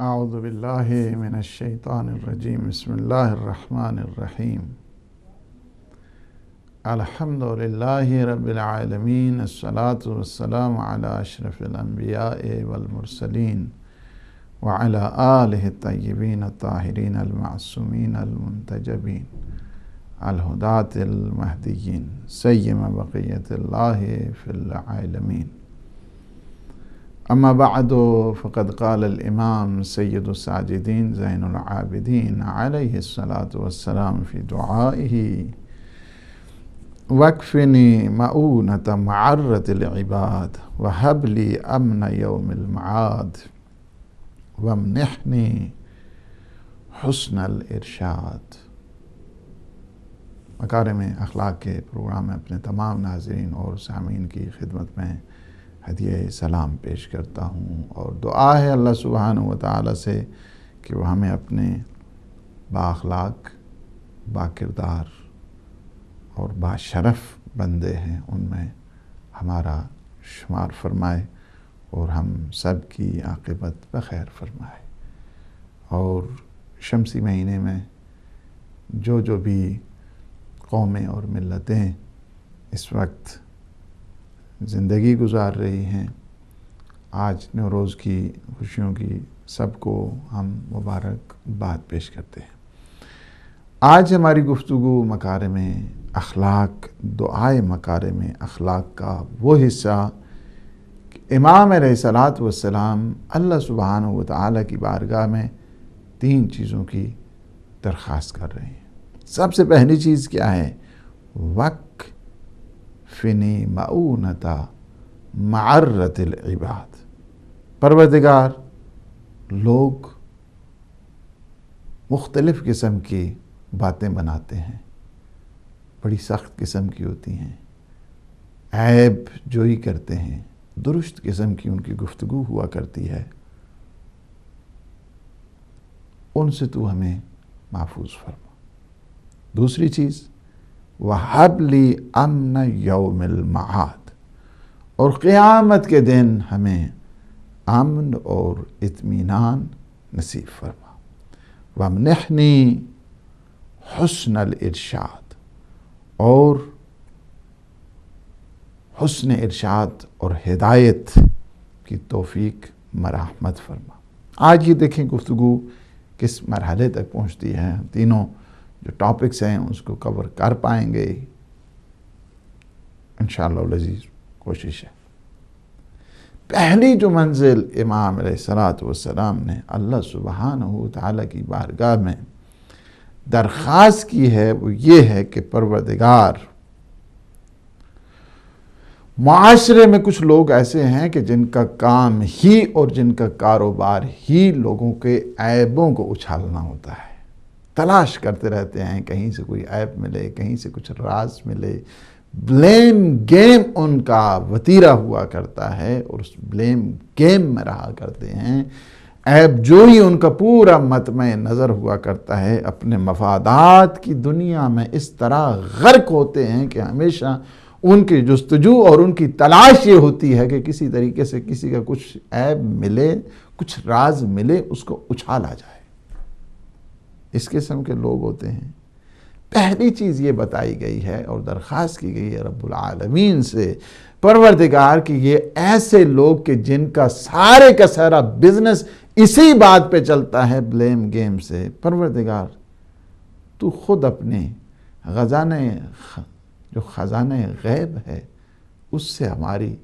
اعوذ باللہ من الشیطان الرجیم بسم اللہ الرحمن الرحیم الحمد للہ رب العالمین الصلاة والسلام علی اشرف الانبیاء والمرسلین وعلی آلہ الطیبین الطاہرین المعصومین المنتجبین الہداۃ المہدیین سیم بقیت اللہ فی العالمین اما بعد فقد قال الامام سید الساجدین زین العابدین علیہ الصلاۃ والسلام فی دعائہ وَاكْفِنِي مَؤُونَةَ مَعَرَّةِ الْعِبَادِ وَهَبْ لِي أَمْنَ يَوْمِ الْمَعَادِ وَامْنِحْنِي حُسْنَ الْإِرْشَادِ۔ مکارم اخلاق کے پروگرام میں اپنے تمام ناظرین اور سامعین کی خدمت میں ہدیہ سلام پیش کرتا ہوں، اور دعا ہے اللہ سبحانہ و تعالی سے کہ وہ ہمیں اپنے بااخلاق، باکردار اور باشرف بندے ہیں ان میں ہمارا شمار فرمائے اور ہم سب کی عاقبت بخیر فرمائے۔ اور شمسی مہینے میں جو بھی قومیں اور ملتیں اس وقت زندگی گزار رہی ہیں، آج نوروز کی خوشیوں کی سب کو ہم مبارکباد پیش کرتے ہیں۔ آج ہماری گفتگو مکارم اخلاق، دعائے مکارم اخلاق کا وہ حصہ کہ امام علیہ الصلاۃ والسلام اللہ سبحانہ و تعالی کی بارگاہ میں 3 چیزوں کی درخواست کر رہے ہیں۔ سب سے پہلی چیز کیا ہے؟ وَاكْفِنِي مَؤُونَةَ مَعَرَّةِ الْعِبَادِ۔ پروردگار، لوگ مختلف قسم کی باتیں بناتے ہیں، بڑی سخت قسم کی ہوتی ہیں، عیب جوئی کرتے ہیں، درست قسم کی ان کی گفتگو ہوا کرتی ہے، ان سے تو ہمیں محفوظ فرما۔ دوسری چیز وَهَبْ لِي أَمْنَ يَوْمِ الْمَعَادِ، اور قیامت کے دن ہمیں امن اور اطمینان نصیب فرما۔ وَامْنِحْنِي حُسْنَ الْإِرْشَادِ، اور حسن ارشاد اور ہدایت کی توفیق مرحمت فرما۔ آج یہ دیکھیں گفتگو کس مرحلے تک پہنچتی ہے۔ تینوں جو ٹاپکس ہیں اس کو کور کر پائیں گے انشاءاللہ العزیز، کوشش ہے۔ پہلی جو منزل امام علیہ الصلاۃ والسلام نے اللہ سبحانہ و تعالی کی بارگاہ میں درخواست کی ہے وہ یہ ہے کہ پروردگار، معاشرے میں کچھ لوگ ایسے ہیں کہ جن کا کام ہی اور جن کا کاروبار ہی لوگوں کے عیبوں کو اچھالنا ہوتا ہے، تلاش کرتے رہتے ہیں، کہیں سے کوئی عیب ملے، کہیں سے کچھ راز ملے۔ بلیم گیم ان کا وتیرہ ہوا کرتا ہے اور اس بلیم گیم میں رہا کرتے ہیں۔ عیب جوئی ان کا پورا مطمع نظر ہوا کرتا ہے۔ اپنے مفادات کی دنیا میں اس طرح غرق ہوتے ہیں کہ ہمیشہ ان کی جستجو اور ان کی تلاش یہ ہوتی ہے کہ کسی طریقے سے کسی کا کچھ عیب ملے، کچھ راز ملے، اس کو اچھالا جائے۔ اس قسم کے لوگ ہوتے ہیں۔ پہلی چیز یہ بتائی گئی ہے اور درخواست کی گئی ہے رب العالمین سے، پروردگار کہ یہ ایسے لوگ کہ جن کا سارے کا سارا بزنس اسی بات پہ چلتا ہے، بلیم گیم سے، پروردگار تو خود اپنے جو خزانہ غیب ہے اس سے ہماری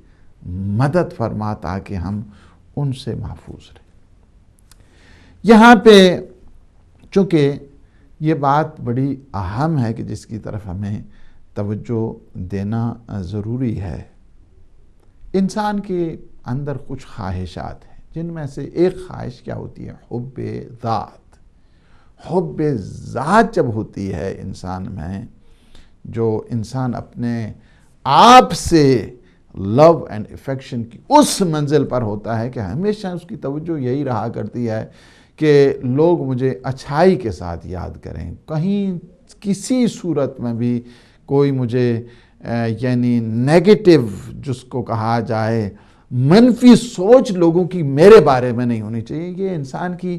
مدد فرما تاکہ ہم ان سے محفوظ رہیں۔ یہاں پہ چونکہ یہ بات بڑی اہم ہے کہ جس کی طرف ہمیں توجہ دینا ضروری ہے۔ انسان کے اندر کچھ خواہشات ہیں، جن میں سے ایک خواہش کیا ہوتی ہے؟ حب ذات۔ حب ذات جب ہوتی ہے انسان میں، جو انسان اپنے آپ سے لو اینڈ افیکشن کی اس منزل پر ہوتا ہے کہ ہمیشہ اس کی توجہ یہی رہا کرتی ہے کہ لوگ مجھے اچھائی کے ساتھ یاد کریں، کہیں کسی صورت میں بھی کوئی مجھے یعنی نیگیٹو جس کو کہا جائے منفی سوچ لوگوں کی میرے بارے میں نہیں ہونی چاہیے۔ یہ انسان کی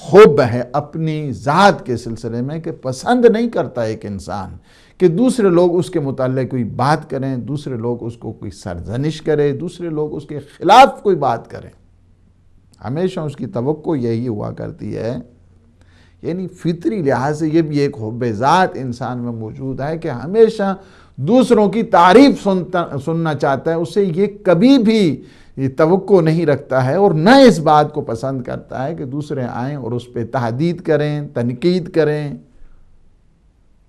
حب ہے اپنی ذات کے سلسلے میں کہ پسند نہیں کرتا ایک انسان کہ دوسرے لوگ اس کے متعلق کوئی بات کریں، دوسرے لوگ اس کو کوئی سرزنش کریں، دوسرے لوگ اس کے خلاف کوئی بات کریں۔ ہمیشہ اس کی توقع یہی ہوا کرتی ہے، یعنی فطری لحاظ سے یہ بھی ایک حب ذات انسان میں موجود ہے کہ ہمیشہ دوسروں کی تعریف سننا چاہتا ہے، اسے یہ کبھی بھی یہ توقع نہیں رکھتا ہے اور نہ اس بات کو پسند کرتا ہے کہ دوسرے آئیں اور اس پہ تحدید کریں، تنقید کریں،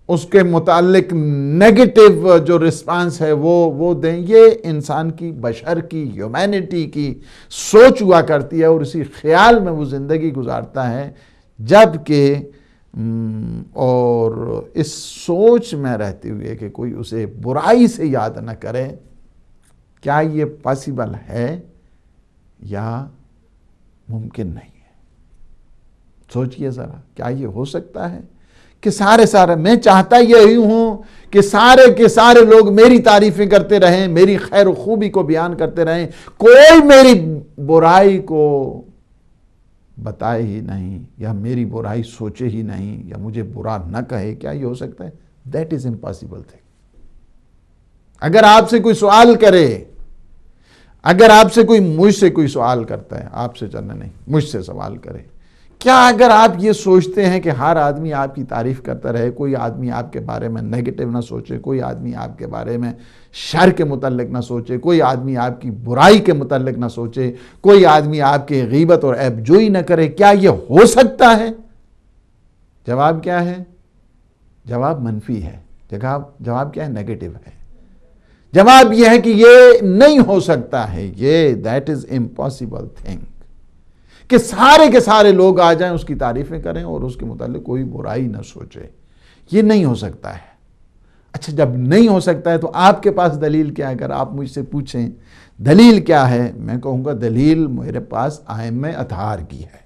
اس کے متعلق نیگیٹو جو رسپانس ہے وہ دیں۔ یہ انسان کی بشر کی ہیومینٹی کی سوچ ہوا کرتی ہے اور اسی خیال میں وہ زندگی گزارتا ہے، جبکہ اور اس سوچ میں رہتے ہوئے کہ کوئی اسے برائی سے یاد نہ کرے، کیا یہ پاسبل ہے یا ممکن نہیں ہے؟ سوچئے ذرا، کیا یہ ہو سکتا ہے کہ سارے میں چاہتا یہی ہوں کہ سارے کے سارے لوگ میری تعریفیں کرتے رہیں، میری خیر و خوبی کو بیان کرتے رہیں، کوئی میری برائی کو بتائے ہی نہیں یا میری برائی سوچے ہی نہیں یا مجھے برا نہ کہے؟ کیا یہ ہو سکتا ہے؟ That is impossible thing۔ اگر آپ سے کوئی سوال کرے، اگر آپ سے کوئی مجھ سے کوئی سوال کرتا ہے، آپ سے چلنا نہیں، مجھ سے سوال کرے، کیا اگر آپ یہ سوچتے ہیں کہ ہر آدمی آپ کی تعریف کرتا رہے، کوئی آدمی آپ کے بارے میں نیگیٹو نہ سوچے، کوئی آدمی آپ کے بارے میں شر کے متعلق نہ سوچے، کوئی آدمی آپ کی برائی کے متعلق نہ سوچے، کوئی آدمی آپ کے غیبت اور عیب جوئی نہ کرے، کیا یہ ہو سکتا ہے؟ جواب کیا ہے؟ جواب منفی ہے۔ جواب کیا ہے؟ نیگیٹو ہے۔ جواب یہ ہے کہ یہ نہیں ہو سکتا ہے، یہ that is impossible thing، کہ سارے کے سارے لوگ آ جائیں، اس کی تعریفیں کریں اور اس کے متعلق کوئی برائی نہ سوچے۔ یہ نہیں ہو سکتا ہے۔ اچھا، جب نہیں ہو سکتا ہے تو آپ کے پاس دلیل کیا ہے؟ اگر آپ مجھ سے پوچھیں دلیل کیا ہے، میں کہوں گا دلیل میرے پاس ائمہ اطہار کی ہے،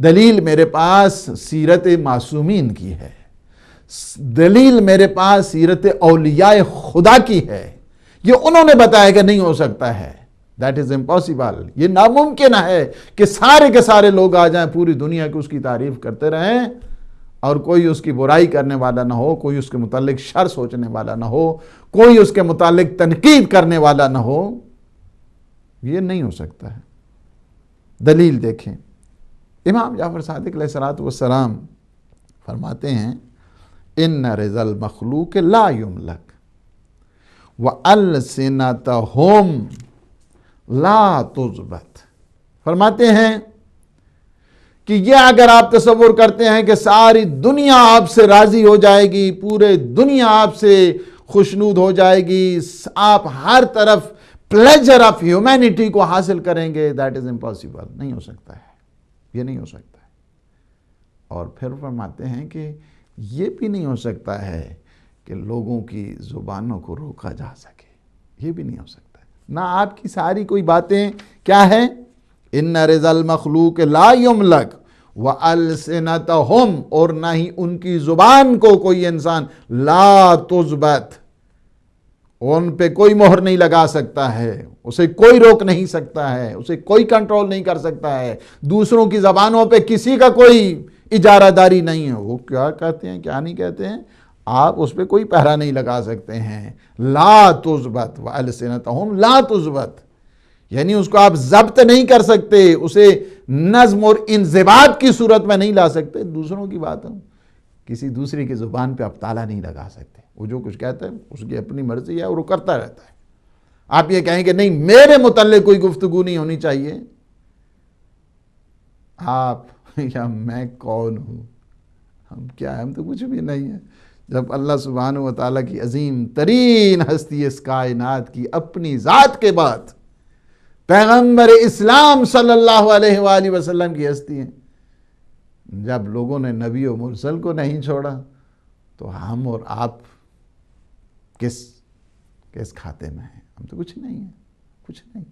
دلیل میرے پاس سیرت معصومین کی ہے، دلیل میرے پاس سیرت اولیاء خدا کی ہے۔ یہ انہوں نے بتایا کہ نہیں ہو سکتا ہے۔ That is impossible۔ یہ ناممکن ہے کہ سارے کے سارے لوگ آ جائیں، پوری دنیا کی اس کی تعریف کرتے رہیں اور کوئی اس کی برائی کرنے والا نہ ہو، کوئی اس کے متعلق شر سوچنے والا نہ ہو، کوئی اس کے متعلق تنقید کرنے والا نہ ہو۔ یہ نہیں ہو سکتا ہے۔ دلیل دیکھیں، امام جعفر صادق علیہ السلام فرماتے ہیں ان رضا المخلوق لا یملک وَأَلْسِنَتَهُمْ لا تضبط۔ فرماتے ہیں کہ یہ اگر آپ تصور کرتے ہیں کہ ساری دنیا آپ سے راضی ہو جائے گی، پورے دنیا آپ سے خوشنود ہو جائے گی، آپ ہر طرف پلیجر آف ہیومینٹی کو حاصل کریں گے، that is impossible، نہیں ہو سکتا ہے، یہ نہیں ہو سکتا ہے۔ اور پھر فرماتے ہیں کہ یہ بھی نہیں ہو سکتا ہے کہ لوگوں کی زبانوں کو روکا جا سکے، یہ بھی نہیں ہو سکتا ہے۔ نہ آپ کی ساری کوئی باتیں کیا ہے؟ ان رضا المخلوق لا یملک وَأَلْسِنَتَهُمْ، اور نہ ہی ان کی زبان کو کوئی انسان لا تضبط، ان پہ کوئی مہر نہیں لگا سکتا ہے، اسے کوئی روک نہیں سکتا ہے، اسے کوئی کنٹرول نہیں کر سکتا ہے، دوسروں کی زبانوں پہ کسی کا کوئی اجارہ داری نہیں ہے۔ وہ کیا کہتے ہیں کیا نہیں کہتے ہیں، آپ اس پہ کوئی پہرا نہیں لگا سکتے ہیں۔ لا تضبط وَأَلْسِنَتَهُمْ لا تضبط، یعنی اس کو آپ ضبط نہیں کر سکتے، اسے نظم اور انضباط کی صورت میں نہیں لا سکتے۔ دوسروں کی بات ہوں، کسی دوسری کی زبان پہ آپ تالا نہیں لگا سکتے، وہ جو کچھ کہتا ہے اس کی اپنی مرضی ہے اور وہ کرتا رہتا ہے۔ آپ یہ کہیں کہ نہیں میرے متعلق کوئی گفتگو نہیں ہونی چاہیے، آپ یا میں کون ہوں؟ ہم کیا ہیں؟ ہم تو کچھ بھی نہیں ہیں۔ جب اللہ سبحانہ و تعالیٰ کی عظیم ترین ہستی اس کائنات کی اپنی ذات کے بعد پیغمبر اسلام صلی اللہ علیہ وآلہ وسلم کی ہستی ہیں، جب لوگوں نے نبی و مرسل کو نہیں چھوڑا تو ہم اور آپ کس کھاتے میں ہیں؟ ہم تو کچھ نہیں ہیں، کچھ نہیں۔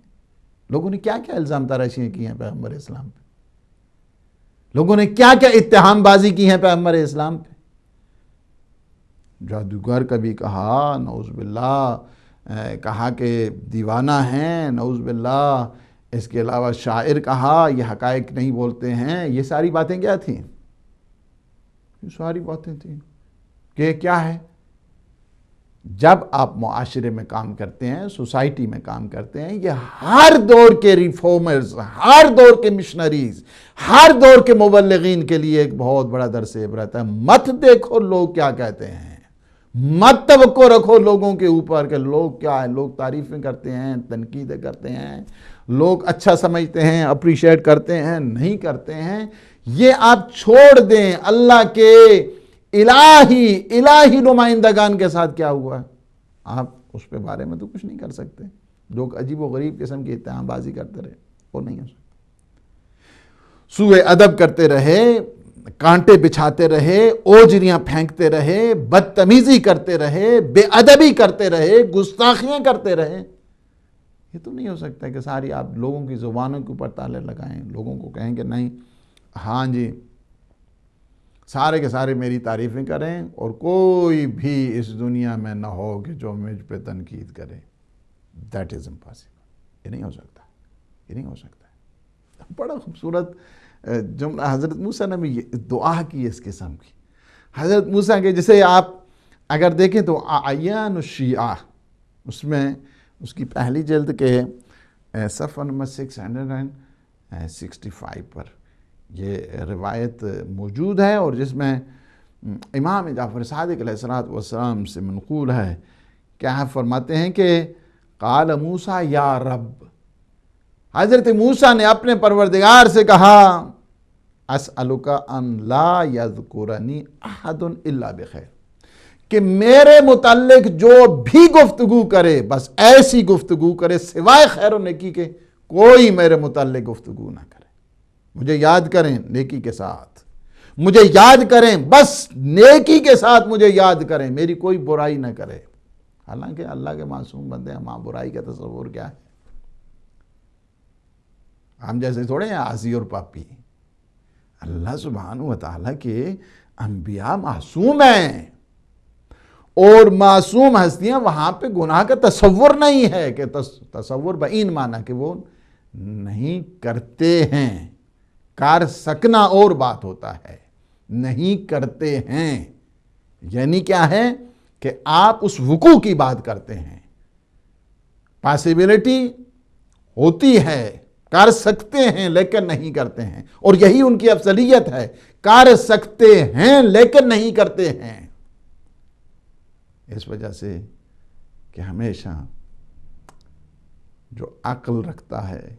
لوگوں نے کیا کیا الزام تراشیاں کی ہیں پیغمبر اسلام پہ، لوگوں نے کیا کیا اتہام بازی کی ہیں پیغمبر اسلام پہ۔ جادوگر کا بھی کہا، نعوذ باللہ، کہا کہ دیوانہ ہیں، نعوذ باللہ، اس کے علاوہ شاعر کہا، یہ حقائق نہیں بولتے ہیں، یہ ساری باتیں کیا تھیں؟ یہ ساری باتیں تھیں کہ کیا ہے، جب آپ معاشرے میں کام کرتے ہیں، سوسائٹی میں کام کرتے ہیں، یہ ہر دور کے ریفارمرز، ہر دور کے مشنریز، ہر دور کے مبلغین کے لیے ایک بہت بڑا درس عبرت ہے۔ مت دیکھو لوگ کیا کہتے ہیں، مت توقع رکھو لوگوں کے اوپر کہ لوگ کیا ہیں، لوگ تعریفیں کرتے ہیں، تنقیدیں کرتے ہیں، لوگ اچھا سمجھتے ہیں، اپریشیٹ کرتے ہیں، نہیں کرتے ہیں، یہ آپ چھوڑ دیں۔ اللہ کے الہی نمائندگان کے ساتھ کیا ہوا ہے، آپ اس پہ بارے میں تو کچھ نہیں کر سکتے۔ لوگ عجیب و غریب قسم کی اتہام بازی کرتے رہے، وہ نہیں ہو سکتا۔ سوء ادب کرتے رہے، کانٹے بچھاتے رہے، اوجریاں پھینکتے رہے، بدتمیزی کرتے رہے، بے ادبی کرتے رہے، گستاخیاں کرتے رہے، یہ تو نہیں ہو سکتا کہ ساری آپ لوگوں کی زبانوں کے اوپر تالے لگائیں، لوگوں کو کہیں کہ نہیں، ہاں جی سارے کے سارے میری تعریفیں کریں اور کوئی بھی اس دنیا میں نہ ہو کہ جو مجھ پہ تنقید کرے۔ دیٹ از امپاسبل، یہ نہیں ہو سکتا، یہ نہیں ہو سکتا۔ بڑا خوبصورت جملہ حضرت موسیٰ نے بھی دعا کی اس قسم کی۔ حضرت موسیٰ کے جسے آپ اگر دیکھیں تو اعیان الشیعہ، اس میں اس کی پہلی جلد کے صفحہ نمبر 665 پر یہ روایت موجود ہے، اور جس میں امام جعفر صادق علیہ السلام سے منقول ہے، کیا فرماتے ہیں کہ قال موسیٰ یا رب، حضرت موسیٰ نے اپنے پروردگار سے کہا اسألک ان لا یذکرنی احد الا بخیر، کہ میرے متعلق جو بھی گفتگو کرے بس ایسی گفتگو کرے سوائے خیر و نیکی کے کوئی میرے متعلق گفتگو نہ کرے، مجھے یاد کریں نیکی کے ساتھ، مجھے یاد کریں بس نیکی کے ساتھ، مجھے یاد کریں، میری کوئی برائی نہ کرے۔ حالانکہ اللہ کے معصوم بندے ہیں، ماں برائی کا تصور کیا ہے؟ ہم جیسے تھوڑے ہیں عاصی اور پاپی، اللہ سبحانہ وتعالیٰ کے انبیاء معصوم ہیں، اور معصوم ہستیاں وہاں پہ گناہ کا تصور نہیں ہے، کہ تصور بعین معنی کہ وہ نہیں کرتے ہیں، کر سکنا اور بات ہوتا ہے، نہیں کرتے ہیں یعنی کیا ہے کہ آپ اس وقوع کی بات کرتے ہیں، پاسیبلٹی ہوتی ہے، کر سکتے ہیں لیکن نہیں کرتے ہیں، اور یہی ان کی افضلیت ہے، کر سکتے ہیں لیکن نہیں کرتے ہیں۔ اس وجہ سے کہ ہمیشہ جو عقل رکھتا ہے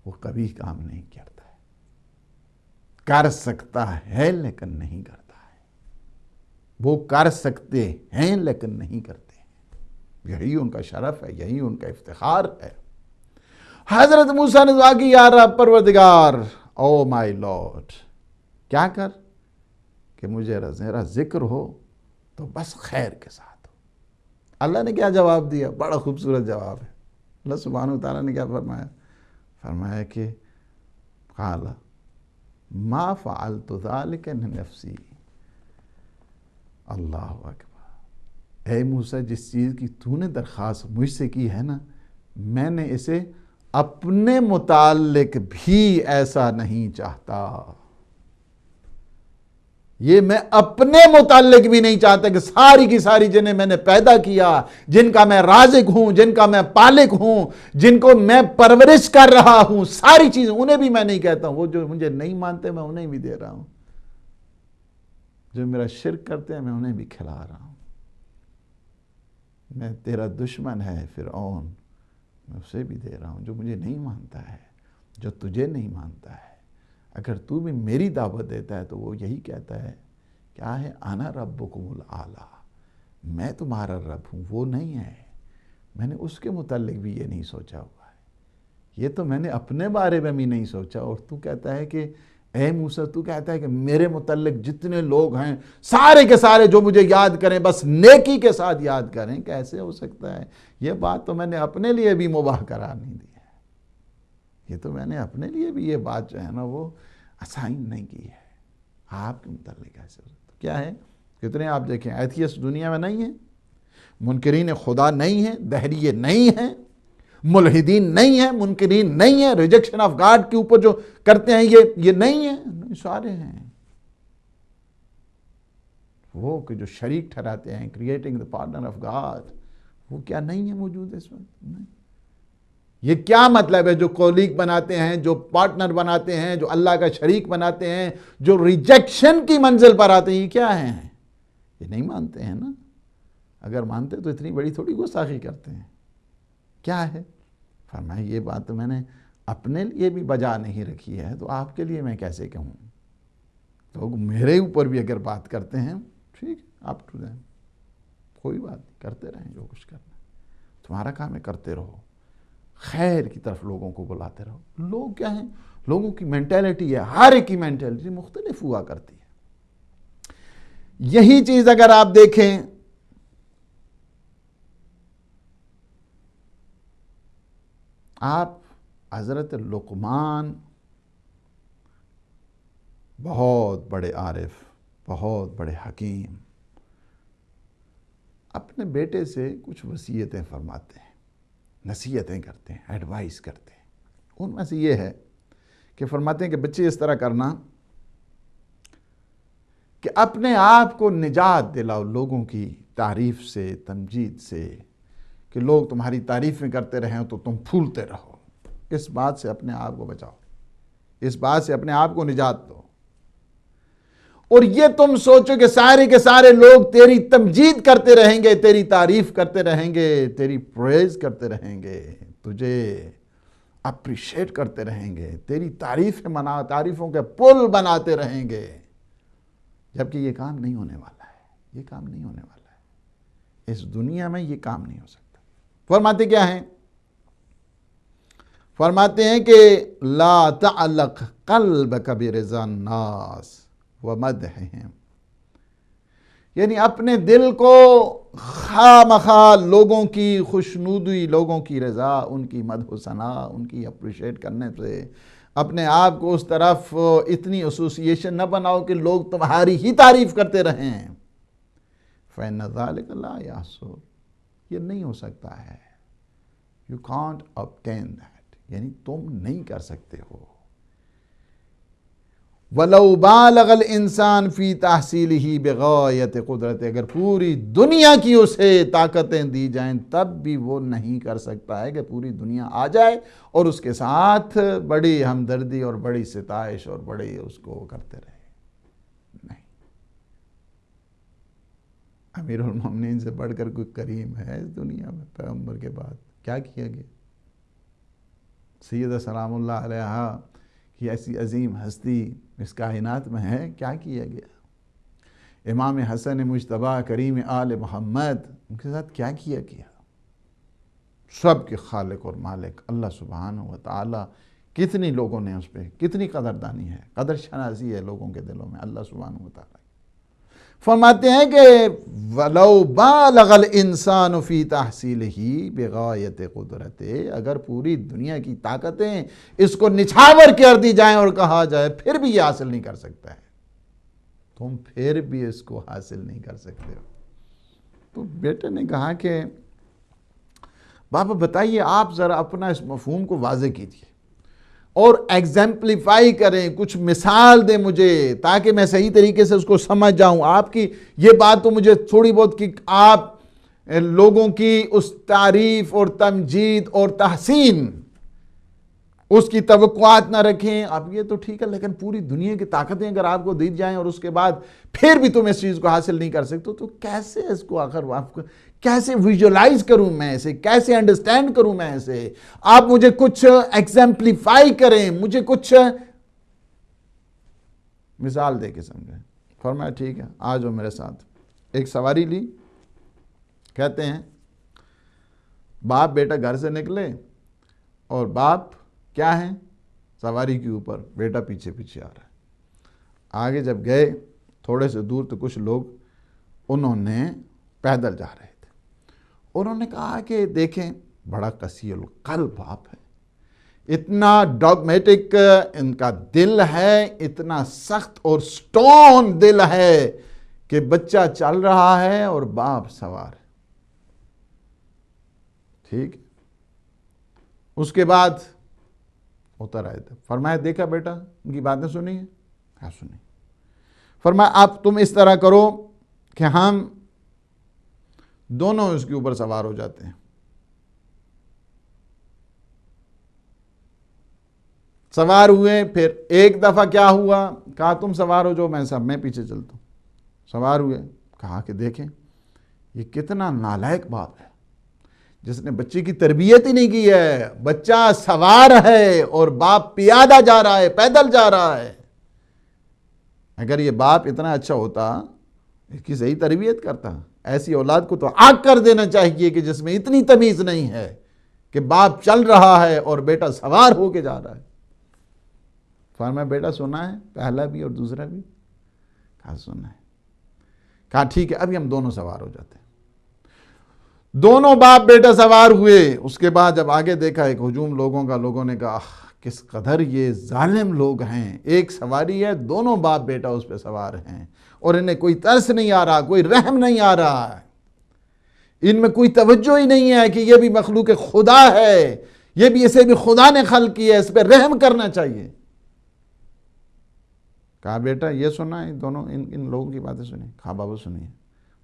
وہ کبھی کام نہیں کرتا ہے، کر سکتا ہے لیکن نہیں کرتا ہے، وہ کر سکتے ہیں لیکن نہیں کرتے ہیں، یہی ان کا شرف ہے، یہی ان کا افتخار ہے۔ حضرت موسیٰ نے دعا کی، یا رب پروردگار، او مائی لارڈ، کیا کر کہ مجھے میرا ذکر ہو تو بس خیر کے ساتھ ہو۔ اللہ نے کیا جواب دیا؟ بڑا خوبصورت جواب ہے۔ اللہ سبحانہ وتعالیٰ نے کیا فرمایا؟ فرمایا کہ قال ما فعلت ذلك لنفسی، اللہ اکبر، اے موسیٰ جس چیز کی تو نے درخواست مجھ سے کی ہے نا، میں نے اسے اپنے متعلق بھی ایسا نہیں چاہتا، یہ میں اپنے متعلق بھی نہیں چاہتا کہ ساری کی ساری جنہیں میں نے پیدا کیا، جن کا میں رازق ہوں، جن کا میں پالک ہوں، جن کو میں پرورش کر رہا ہوں، ساری چیزیں انہیں بھی میں نہیں کہتا ہوں، وہ جو مجھے نہیں مانتے میں انہیں بھی دے رہا ہوں، جو میرا شرک کرتے ہیں میں انہیں بھی کھلا رہا ہوں۔ میں تیرا دشمن ہے فرعون، میں اسے بھی دے رہا ہوں، جو مجھے نہیں مانتا ہے، جو تجھے نہیں مانتا ہے۔ اگر تو بھی میری دعوت دیتا ہے تو وہ یہی کہتا ہے، کیا ہے؟ انا ربکم الاعلی، میں تمہارا رب ہوں، وہ نہیں ہے۔ میں نے اس کے متعلق بھی یہ نہیں سوچا ہوا ہے، یہ تو میں نے اپنے بارے میں بھی نہیں سوچا، اور تو کہتا ہے کہ اے موسیٰ، تو کہتا ہے کہ میرے متعلق جتنے لوگ ہیں سارے کے سارے جو مجھے یاد کریں بس نیکی کے ساتھ یاد کریں، کیسے ہو سکتا ہے؟ یہ بات تو میں نے اپنے لیے بھی مباح قرار نہیں دی ہے، یہ تو میں نے اپنے لیے بھی یہ بات جو ہے نا وہ اسائن نہیں کی ہے، آپ کے متعلق ایسے ہو سکتا۔ کیا ہے؟ کتنے آپ دیکھیں ایتھیسٹ دنیا میں نہیں ہیں، منکرین خدا نہیں ہیں، دہریے نہیں ہیں، ملحدین نہیں ہیں، منکرین نہیں ہیں، ریجیکشن آف گاڈ کے اوپر جو کرتے ہیں یہ نہیں ہیں، سارے ہیں۔ وہ کہ جو شریک ٹھہراتے ہیں، creating the partner of God, وہ کیا نہیں ہے موجود اس وقت؟ نہیں۔ یہ کیا مطلب ہے جو کولیگ بناتے ہیں، جو پارٹنر بناتے ہیں، جو اللہ کا شریک بناتے ہیں، جو ریجیکشن کی منزل پر آتے ہیں، یہ کیا ہیں؟ یہ نہیں مانتے ہیں نا۔ اگر مانتے تو اتنی بڑی تھوڑی گستاخی کرتے ہیں۔ کیا ہے؟ فرمایا یہ بات تو میں نے اپنے لیے بھی بجا نہیں رکھی ہے، تو آپ کے لیے میں کیسے کہوں؟ لوگ میرے اوپر بھی اگر بات کرتے ہیں، ٹھیک ہے، آپ ٹو دیم، کوئی بات نہیں، کرتے رہیں جو کچھ کرنا ہے، تمہارا کام ہے، کرتے رہو، خیر کی طرف لوگوں کو بلاتے رہو۔ لوگ کیا ہیں؟ لوگوں کی مینٹیلٹی ہے، ہر ایک کی مینٹیلٹی مختلف ہوا کرتی ہے۔ یہی چیز اگر آپ دیکھیں آپ حضرت لقمان بہت بڑے عارف، بہت بڑے حکیم، اپنے بیٹے سے کچھ وصیتیں فرماتے ہیں، نصیحتیں کرتے ہیں، ایڈوائز کرتے ہیں۔ ان میں سے یہ ہے کہ فرماتے ہیں کہ بچے اس طرح کرنا کہ اپنے آپ کو نجات دلاؤ لوگوں کی تعریف سے، تمجید سے، کہ لوگ تمہاری تعریفیں کرتے رہیں تو تم پھولتے رہو۔ اس بات سے اپنے آپ کو بچاؤ، اس بات سے اپنے آپ کو نجات دو۔ اور یہ تم سوچو کہ سارے کے سارے لوگ تیری تمجید کرتے رہیں گے، تیری تعریف کرتے رہیں گے، تیری پریز کرتے رہیں گے، تجھے اپریشیٹ کرتے رہیں گے، تیری تعریفوں کے پل بناتے رہیں گے، جبکہ یہ کام نہیں ہونے والا ہے، یہ کام نہیں ہونے والا ہے، اس دنیا میں یہ کام نہیں ہو سکتا۔ فرماتے کیا ہیں؟ فرماتے ہیں کہ لا تعلق قلبک برضا الناس ومدحہم، یعنی اپنے دل کو خواہ لوگوں کی خوشنودی، لوگوں کی رضا، ان کی مدح و ثنا، ان کی اپریشیٹ کرنے سے اپنے آپ کو اس طرف اتنی ایسوسیشن نہ بناؤ کہ لوگ تمہاری ہی تعریف کرتے رہیں۔ فَإِنَّ ذَلِكَ لَا يَحْصُلُ، یہ نہیں ہو سکتا ہے۔ You can't obtain that، یعنی تم نہیں کر سکتے ہو۔ وَلَوْ بَالَغَ الْإِنسَانُ فِي تَحْصِيلِهِ بِغَایَةِ قُدْرَتِهِ، اگر پوری دنیا کی اسے طاقتیں دی جائیں تب بھی وہ نہیں کر سکتا ہے کہ پوری دنیا آ جائے اور اس کے ساتھ بڑی ہمدردی اور بڑی ستائش اور بڑی اس کو کرتے رہے۔ نہیں، امیر المومنین سے بڑھ کر کوئی کریم ہے اس دنیا میں پیغمبر کے بعد؟ کیا کیا گیا؟ سیدہ سلام اللہ علیہا کی ایسی عظیم ہستی اس کائنات میں ہے، کیا کیا گیا؟ امام حسن مجتبیٰ کریم آل محمد، ان کے ساتھ کیا کیا گیا؟ سب کے خالق اور مالک اللہ سبحانہ و تعالی، کتنی لوگوں نے اس پہ کتنی قدردانی ہے، قدر شناسی ہے لوگوں کے دلوں میں اللہ سبحانہ و تعالی۔ فرماتے ہیں کہ وَلَوْ بَالَغَ الْإِنسَانُ فِي تَحْصِيلِهِ بِغَایَةِ قُدْرَتِهِ، اگر پوری دنیا کی طاقتیں اس کو نچھاور کر دی جائیں اور کہا جائے پھر بھی یہ حاصل نہیں کر سکتا ہے، تم پھر بھی اس کو حاصل نہیں کر سکتے ہو۔ تو بیٹے نے کہا کہ بابا بتائیے، آپ ذرا اپنا اس مفہوم کو واضح کیجئے اور ایگزیمپلیفائی کریں، کچھ مثال دیں مجھے تاکہ میں صحیح طریقے سے اس کو سمجھ جاؤں۔ آپ کی یہ بات تو مجھے تھوڑی بہت کہ آپ لوگوں کی اس تعریف اور تمجید اور تحسین اس کی توقعات نہ رکھیں، اب یہ تو ٹھیک ہے، لیکن پوری دنیا کی طاقتیں اگر آپ کو دی جائیں اور اس کے بعد پھر بھی تم اس چیز کو حاصل نہیں کر سکتے تو کیسے اس کو آخر آپ کو کیسے ویژولائز کروں میں اسے، کیسے انڈرسٹینڈ کروں میں اسے؟ آپ مجھے کچھ ایگزیمپلیفائی کریں، مجھے کچھ مثال دے کے سمجھیں۔ فرمایا ٹھیک ہے، آ جاؤ میرے ساتھ۔ ایک سواری لی، کہتے ہیں باپ بیٹا گھر سے نکلے اور باپ کیا ہے سواری کے اوپر، بیٹا پیچھے پیچھے آ رہا ہے۔ آگے جب گئے تھوڑے سے دور تو کچھ لوگ انہوں نے پیدل جا رہے تھے، انہوں نے کہا کہ دیکھیں بڑا قسی القلب باپ ہے، اتنا ڈاگمیٹک ان کا دل ہے، اتنا سخت اور سٹون دل ہے کہ بچہ چل رہا ہے اور باپ سوار ہے۔ ٹھیک. اس کے بعد اتر آئے تھے. فرمایا دیکھا بیٹا ان کی باتیں سنی ہیں؟ ہاں سنی. فرمایا اب تم اس طرح کرو کہ ہم دونوں اس کے اوپر سوار ہو جاتے ہیں. سوار ہوئے. پھر ایک دفعہ کیا ہوا, کہا تم سوار ہو جو, میں پیچھے چلتا ہوں. سوار ہوئے. کہا کہ دیکھیں یہ کتنا نالائق باپ ہے جس نے بچے کی تربیت ہی نہیں کی ہے. بچہ سوار ہے اور باپ پیادہ جا رہا ہے, پیدل جا رہا ہے. اگر یہ باپ اتنا اچھا ہوتا, اس کی صحیح تربیت کرتا, ایسی اولاد کو تو آگ کر دینا چاہیے کہ جس میں اتنی تمیز نہیں ہے کہ باپ چل رہا ہے اور بیٹا سوار ہو کے جا رہا ہے. فرمایا بیٹا سنا ہے پہلا بھی اور دوسرا بھی؟ کہا سنا ہے. کہا ٹھیک ہے ابھی ہم دونوں سوار ہو جاتے ہیں. دونوں باپ بیٹا سوار ہوئے. اس کے بعد جب آگے دیکھا ایک ہجوم لوگوں کا, لوگوں نے کہا کس قدر یہ ظالم لوگ ہیں, ایک سواری ہے دونوں باپ بیٹا اس پہ سوار ہیں اور انہیں کوئی ترس نہیں آ رہا, کوئی رحم نہیں آ رہا ہے, ان میں کوئی توجہ ہی نہیں ہے کہ یہ بھی مخلوق خدا ہے, یہ بھی اسے بھی خدا نے خلق کیا ہے, اس پہ رحم کرنا چاہیے. کہا بیٹا یہ سنا ہے دونوں ان لوگوں کی باتیں سنی؟ کہا بابا سنی ہے.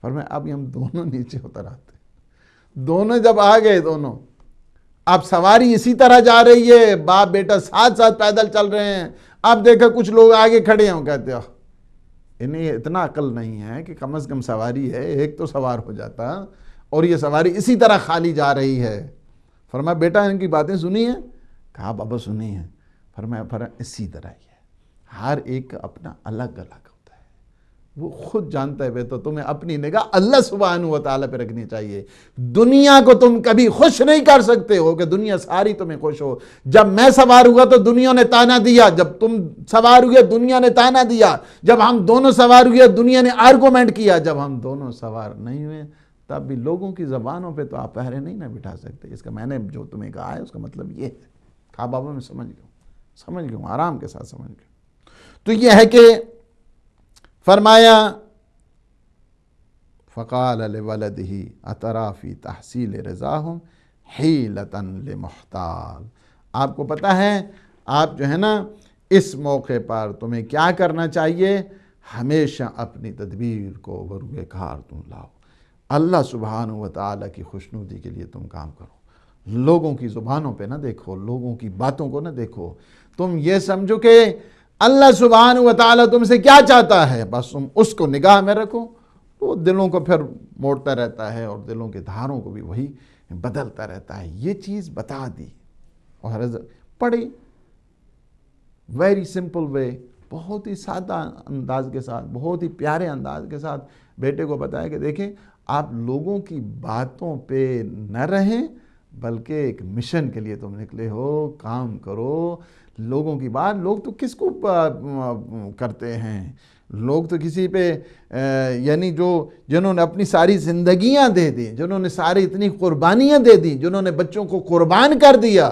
فرمایا اب ہم دونوں نیچے اتر آتے ہیں. دونوں جب آ گئے دونوں, اب سواری اسی طرح جا رہی ہے, باپ بیٹا ساتھ ساتھ پیدل چل رہے ہیں. اب دیکھا کچھ لوگ آگے کھڑے ہیں, کہتے ہیں انہیں اتنا عقل نہیں ہے کہ کم از کم سواری ہے ایک تو سوار ہو جاتا, اور یہ سواری اسی طرح خالی جا رہی ہے. فرمایا بیٹا ان کی باتیں سنی ہیں؟ کہا بابا سنی ہیں. فرمایا اسی طرح ہی ہے, ہر ایک کا اپنا الگ الگ ہوتا ہے, وہ خود جانتا ہے. تو تمہیں اپنی نگاہ اللہ سبحانہ و تعالیٰ پہ رکھنی چاہیے. دنیا کو تم کبھی خوش نہیں کر سکتے ہو کہ دنیا ساری تمہیں خوش ہو. جب میں سوار ہوا تو دنیا نے تانا دیا, جب تم سوار ہوئے دنیا نے تانا دیا, جب ہم دونوں سوار ہوئے دنیا نے آرگومنٹ کیا, جب ہم دونوں سوار نہیں ہوئے تب بھی لوگوں کی زبانوں پہ تو آپ پہرے نہیں نہ بٹھا سکتے. اس کا میں نے جو تمہیں کہا ہے اس کا مطلب یہ ہے. کہا بابا میں سمجھ گیا ہوں, آرام کے ساتھ سمجھ گیا. تو یہ ہے کہ فرمایا فقال لولده اترى في تحصیل رضاهم حیلۃ لمحتال. آپ کو پتہ ہے آپ جو ہے نا اس موقع پر تمہیں کیا کرنا چاہیے, ہمیشہ اپنی تدبیر کو بروئے کار تم لاؤ. اللہ سبحانہ و تعالیٰ کی خوشنودی کے لیے تم کام کرو. لوگوں کی زبانوں پہ نہ دیکھو, لوگوں کی باتوں کو نہ دیکھو. تم یہ سمجھو کہ اللہ سبحانہ و تعالیٰ تم سے کیا چاہتا ہے, بس تم اس کو نگاہ میں رکھو. وہ دلوں کو پھر موڑتا رہتا ہے اور دلوں کے دھاروں کو بھی وہی بدلتا رہتا ہے. یہ چیز بتا دی اور پڑھی ویری سمپل وے, بہت ہی سادہ انداز کے ساتھ, بہت ہی پیارے انداز کے ساتھ بیٹے کو بتایا کہ دیکھیں آپ لوگوں کی باتوں پہ نہ رہیں, بلکہ ایک مشن کے لیے تم نکلے ہو, کام کرو. لوگوں کی بات, لوگ تو کس کو کرتے ہیں, لوگ تو کسی پہ یعنی جنہوں نے اپنی ساری زندگیاں دے دی, جنہوں نے ساری اتنی قربانیاں دے دی, جنہوں نے بچوں کو قربان کر دیا,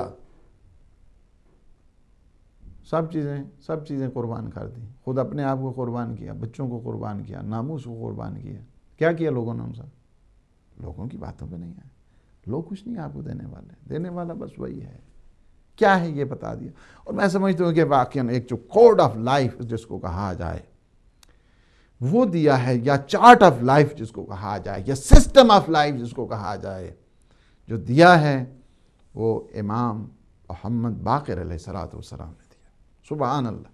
سب چیزیں قربان کر دی. خود اپنے آپ کو قربان کیا, بچوں کو قربان کیا, ناموس کو قربان کیا. کیا کیا لوگوں نے ہم سب؟ لوگوں کی باتوں پہ نہیں آئے. لوگ کچھ نہیں آپ کو دینے والے, دینے والا بس وہی ہے. کیا ہے یہ بتا دیا. اور میں سمجھتا ہوں کہ واقعاً ایک جو کوڈ آف لائف جس کو کہا جائے وہ دیا ہے, یا چارٹ آف لائف جس کو کہا جائے, یا سسٹم آف لائف جس کو کہا جائے, جو دیا ہے وہ امام محمد باقر علیہ السلام نے دیا. سبحان اللہ.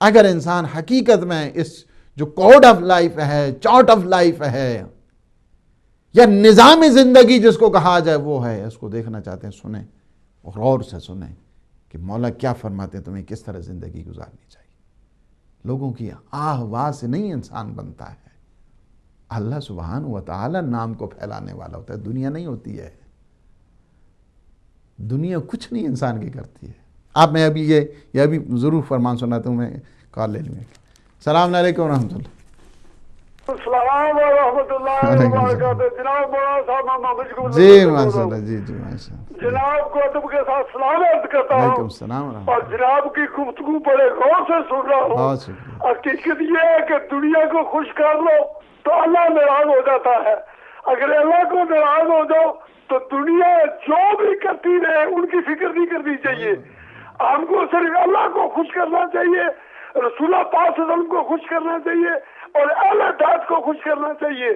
اگر انسان حقیقت میں اس جو کوڈ آف لائف ہے, چارٹ آف لائف ہے, یا نظام زندگی جس کو کہا جائے وہ ہے, اس کو دیکھنا چاہتے ہیں سنیں اور غور سے سنیں کہ مولا کیا فرماتے ہیں تمہیں کس طرح زندگی گزارنی چاہیے. لوگوں کی آہ واہ سے نہیں انسان بنتا ہے. اللہ سبحانہ و تعالی نام کو پھیلانے والا ہوتا ہے, دنیا نہیں ہوتی ہے. دنیا کچھ نہیں انسان کی کرتی ہے. آپ میں ابھی یہ ابھی ضرور فرمان سناتا ہوں, میں کال لے لوں. السلام علیکم ورحمۃ اللہ. السلام ورحمۃ اللہ وبرکاتہ. جناب مولانا صاحب محمد جی ماشاء اللہ, جی ماشاء اللہ. جناب کو ادب کے ساتھ سلام عرض کرتا ہوں. وعلیکم السلام ورحمۃ اور جناب کی گفتگو بڑے غور سے سن رہا ہوں. بہت شکریہ. حقیقت یہ ہے کہ دنیا کو خوش کر لو تو اللہ ناراض ہو جاتا ہے, اگر اللہ کو ناراض ہو جاؤ تو دنیا جو بھی کرتی رہے ان کی فکر نہیں کرنی چاہیے. ہم کو صرف اللہ کو خوش کرنا چاہیے, رسول اللہ پاک صلی اللہ علیہ وسلم کو خوش کرنا چاہیے اور اہل بیت کو خوش کرنا چاہیے.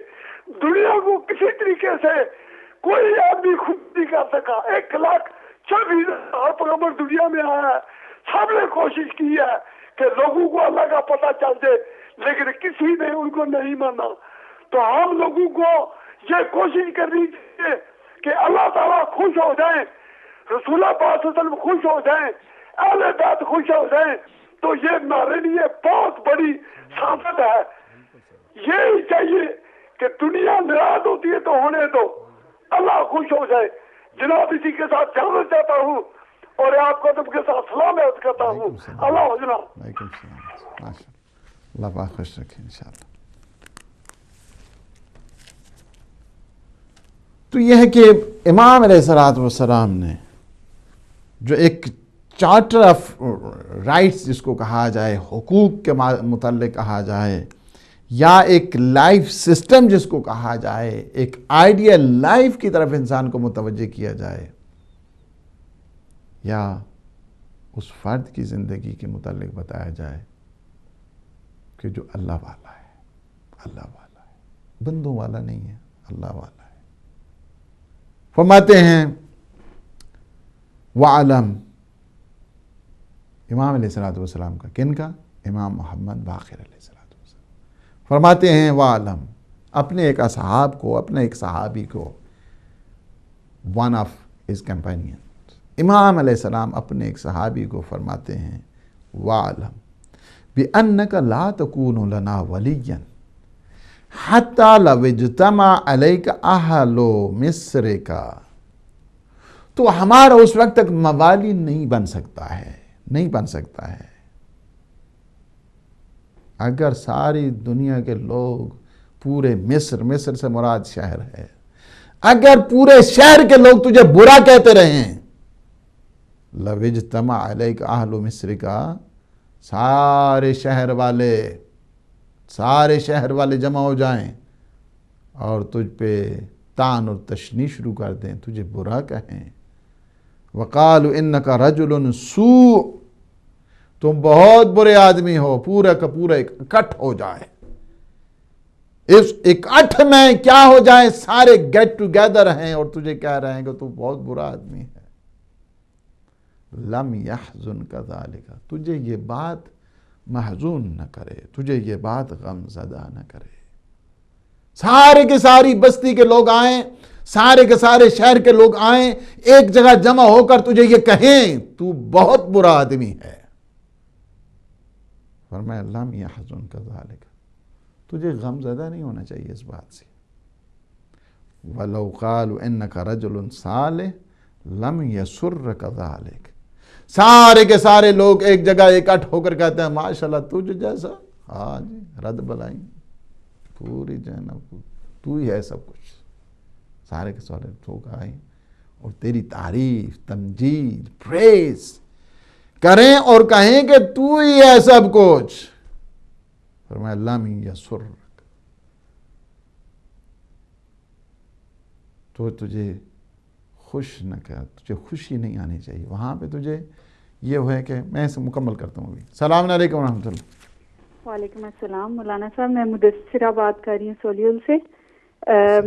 دنیا کو کسی طریقے سے کوئی آدمی خود نہیں کر سکا. 1,24,000 پیغمبر دنیا میں آیا ہے, سب نے کوشش کی ہے کہ لوگوں کو اللہ کا پتہ چل جائے, لیکن کسی نے ان کو نہیں مانا. تو ہم لوگوں کو یہ کوشش کرنی چاہیے کہ اللہ تعالیٰ خوش ہو جائیں, رسول اللہ پاک صلی اللہ علیہ وسلم خوش ہو جائیں, اہل بیت خوش ہو جائیں. تو یہ ہمارے لیے بہت بڑی سعادت ہے. یہی چاہیے کہ دنیا ناراض ہوتی ہے تو ہونے دو, اللہ خوش ہو جائے. جناب اسی کے ساتھ جانا چاہتا ہوں اور آپ کو تم کے ساتھ سلام عرض کرتا ہوں. اللہ جناب. وعلیکم السلام. اللہ پاک خوش رکھے انشاءاللہ. تو یہ ہے کہ امام علیہ السلام نے جو ایک چارٹر آف رائٹس جس کو کہا جائے, حقوق کے متعلق کہا جائے, یا ایک لائف سسٹم جس کو کہا جائے, ایک آئیڈیل لائف کی طرف انسان کو متوجہ کیا جائے, یا اس فرد کی زندگی کے متعلق بتایا جائے کہ جو اللہ والا ہے, اللہ والا ہے, بندوں والا نہیں ہے, اللہ والا ہے. فرماتے ہیں وَعَلَمْ, امام علیہ السلام کا, کن کا؟ امام محمد باقر علیہ السلام. فرماتے ہیں وَعَلَمْ, اپنے ایک اصحاب کو, اپنے ایک صحابی کو, one of his companions, امام علیہ السلام اپنے ایک صحابی کو فرماتے ہیں وَعَلَمْ بِأَنَّكَ لَا تَكُونُ لَنَا وَلِيًّا حَتَّى لَوْ اجْتَمَعَ عَلَيْكَ أَهْلُ مِصْرِكَ, تو ہمارا اس وقت تک موالی نہیں بن سکتا ہے, نہیں بن سکتا ہے اگر ساری دنیا کے لوگ پورے مصر سے مراد شہر ہے, اگر پورے شہر کے لوگ تجھے برا کہتے رہیں, لَوْ اجْتَمَعَ عَلَيْكَ أَهْلُ مِصْرِكَ, سارے شہر والے جمع ہو جائیں اور تجھ پہ طعن اور تشنیع شروع کر دیں, تجھے برا کہیں, وَقَالُوا إِنَّكَ رَجُلٌ سُوءٌ, تم بہت برے آدمی ہو, پورا کا پورا اکٹھ ہو جائے, اس اکٹھ میں کیا ہو جائے, سارے گیٹ ٹوگیدر ہیں اور تجھے کہہ رہے ہیں کہ تو بہت برا آدمی ہے. لم يحزنك ذلك, تجھے یہ بات محزون نہ کرے, تجھے یہ بات غم زدہ نہ کرے. سارے کے ساری بستی کے لوگ آئیں, سارے کے سارے شہر کے لوگ آئیں, ایک جگہ جمع ہو کر تجھے یہ کہیں تو بہت برا آدمی ہے. فرمایا لم يحزنك ذلك, تجھے غم زدہ نہیں ہونا چاہیے اس بات سے. وَلَوْ قَالُوا إِنَّكَ رَجُلٌ صَالِحٌ لَمْ يَسُرَّكَ ذَلِكَ, سارے کے سارے لوگ ایک جگہ اکٹھ ہو کر کہتے ہیں ماشاءاللہ تجھ جیسا, ہاں جی رد بلائیں پوری جنب, تو ہی ہے سب کچھ. سارے کے سارے لوگ آئیں اور تیری تعریف, تمجید, پریز کریں اور کہیں کہ تو ہی ہے سب کچھ. فرمایا لم یسرک, تو تجھے خوش نہ کر, تجھے خوشی نہیں آنی چاہیے. وہاں پہ تجھے یہ ہے کہ میں اسے مکمل کرتا ہوں. السلام علیکم ورحمۃ اللہ. وعلیکم السلام مولانا صاحب, میں مدثرہ بات کر رہی ہوں سولیول سے.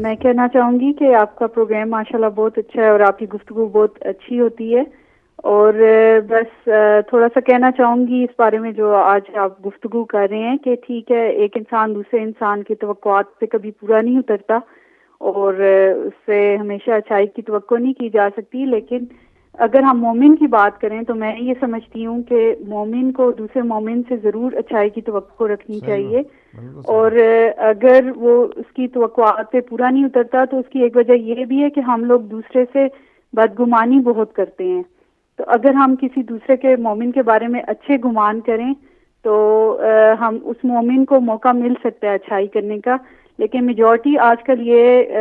میں کہنا چاہوں گی کہ آپ کا پروگرام ماشاءاللہ بہت اچھا ہے اور آپ کی گفتگو بہت اچھی ہوتی ہے, اور بس تھوڑا سا کہنا چاہوں گی اس بارے میں جو آج آپ گفتگو کر رہے ہیں کہ ٹھیک ہے ایک انسان دوسرے انسان کی توقعات سے کبھی پورا نہیں اترتا اور اس سے ہمیشہ اچھائی کی توقع نہیں کی جا سکتی, لیکن اگر ہم مومن کی بات کریں تو میں یہ سمجھتی ہوں کہ مومن کو دوسرے مومن سے ضرور اچھائی کی توقع رکھنی چاہیے, اور اگر وہ اس کی توقعات پہ پورا نہیں اترتا تو اس کی ایک وجہ یہ بھی ہے کہ ہم لوگ دوسرے سے بدگمانی بہت کرتے ہیں. تو اگر ہم کسی دوسرے کے مومن کے بارے میں اچھے گمان کریں تو ہم اس مومن کو موقع مل سکتا ہے اچھائی کرنے کا, لیکن میجورٹی آج کل یہ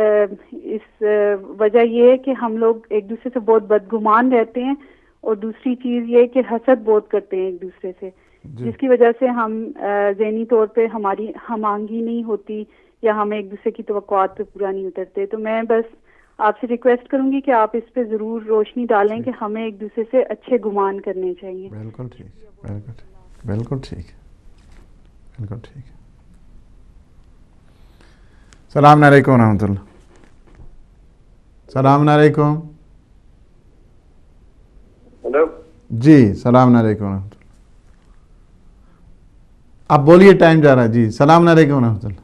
اس وجہ یہ ہے کہ ہم لوگ ایک دوسرے سے بہت بدگمان رہتے ہیں, اور دوسری چیز یہ کہ حسد بہت کرتے ہیں ایک دوسرے سے, جس کی وجہ سے ہم ذہنی طور پہ ہماری ہم آہنگی نہیں ہوتی یا ہم ایک دوسرے کی توقعات پہ پورا نہیں اترتے. تو میں بس آپ سے ریکویسٹ کروں گی کہ آپ اس پہ ضرور روشنی ڈالیں کہ ہمیں ایک دوسرے سے اچھے گمان کرنے چاہیے. بالکل ٹھیک، بالکل ٹھیک، بالکل ٹھیک. السلام علیکم ورحمۃ اللہ. السلام علیکم. ہلو جی السلام علیکم ورحمۃ اللہ. آپ بولیے، ٹائم جا رہا ہے. جی السلام علیکم ورحمۃ اللہ.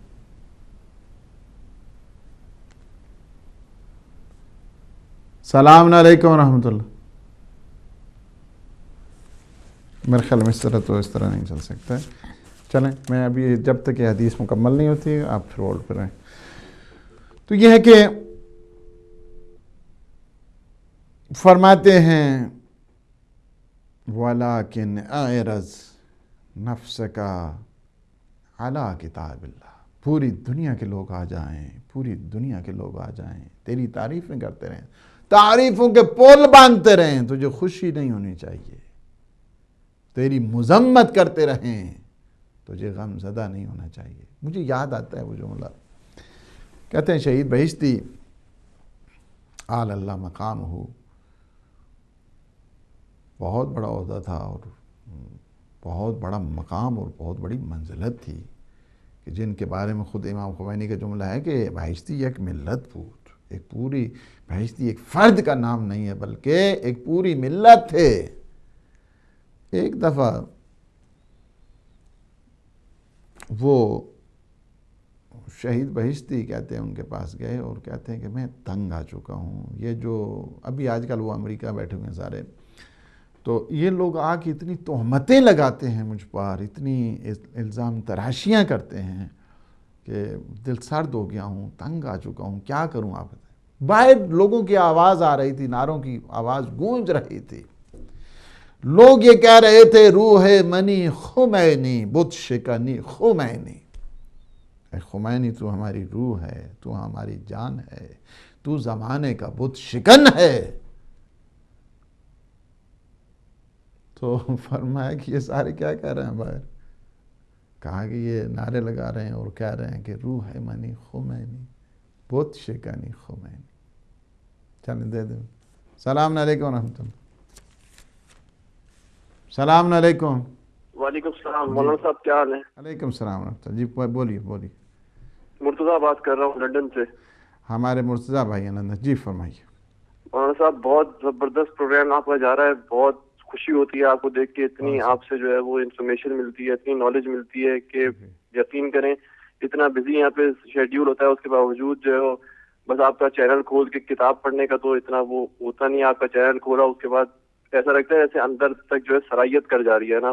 السلام علیکم ورحمۃ اللہ. میرے خیال میں اس طرح نہیں چل سکتا ہے. چلیں، میں ابھی جب تک یہ حدیث مکمل نہیں ہوتی آپ پھر ہولڈ پہ رہیں. تو یہ ہے کہ فرماتے ہیں وَلَكِنْ اعرض نفسك علی کتاب اللہ. پوری دنیا کے لوگ آ جائیں، پوری دنیا کے لوگ آ جائیں، تیری تعریفیں کرتے رہیں، تعریفوں کے پول باندھتے رہیں، تجھے خوشی نہیں ہونی چاہیے. تیری مذمت کرتے رہیں، تجھے غم زدہ نہیں ہونا چاہیے. مجھے یاد آتا ہے وہ جملہ، کہتے ہیں شہید بہشتی اعلی اللہ مقام ہو، بہت بڑا عہدہ تھا اور بہت بڑا مقام اور بہت بڑی منزلت تھی، کہ جن کے بارے میں خود امام خمینی کا جملہ ہے کہ بہشتی ایک ملت بود. ایک پوری بہشتی ایک فرد کا نام نہیں ہے بلکہ ایک پوری ملت تھے. ایک دفعہ وہ شہید بہشتی کہتے ہیں ان کے پاس گئے اور کہتے ہیں کہ میں تنگ آ چکا ہوں. یہ جو ابھی آج کل وہ امریکہ بیٹھے ہوئے ہیں سارے، تو یہ لوگ آ کے اتنی تہمتیں لگاتے ہیں مجھ پر، اتنی الزام تراشیاں کرتے ہیں کہ دل سرد ہو گیا ہوں، تنگ آ چکا ہوں، کیا کروں آپ بتائیں. باہر لوگوں کی آواز آ رہی تھی، نعروں کی آواز گونج رہی تھی. لوگ یہ کہہ رہے تھے روح منی خمینی بت شکنی خمینی. اے خمینی تو ہماری روح ہے، تو ہماری جان ہے، تو زمانے کا بت شکن ہے. تو فرمایا کہ یہ سارے کیا کہہ رہے ہیں باہر؟ کہا کہ یہ نعرے لگا رہے ہیں اور کہہ رہے ہیں کہ روح منی خمینی بت شکنی خمینی. چلیں دے دیں. السلام علیکم ورحمۃ اللہ. السلام علیکم. وعلیکم السلام. مولانا صاحب کیا حال ہے؟ علیکم السلام ورحمۃ اللہ. جی بولیے. مرتضیٰ بات کر رہا ہوں لندن سے. ہمارے مرتضیٰ بھائی ہیں. جی فرمائیے. مولانا صاحب بہت زبردست پروگرام آپ کا جا رہا ہے، بہت خوشی ہوتی ہے آپ کو دیکھ کے، اتنی آپ سے جو ہے وہ انفارمیشن ملتی ہے، اتنی نالج ملتی ہے کہ یقین کریں اتنا بزی یہاں پہ شیڈیول ہوتا ہے، اس کے باوجود جو ہے وہ بس آپ کا چینل کھول کے کتاب پڑھنے کا تو اتنا وہ ہوتا نہیں. آپ کا چینل کھولا اس کے بعد ایسا لگتا ہے جیسے اندر تک جو ہے سرائیت کر جا رہی ہے نا.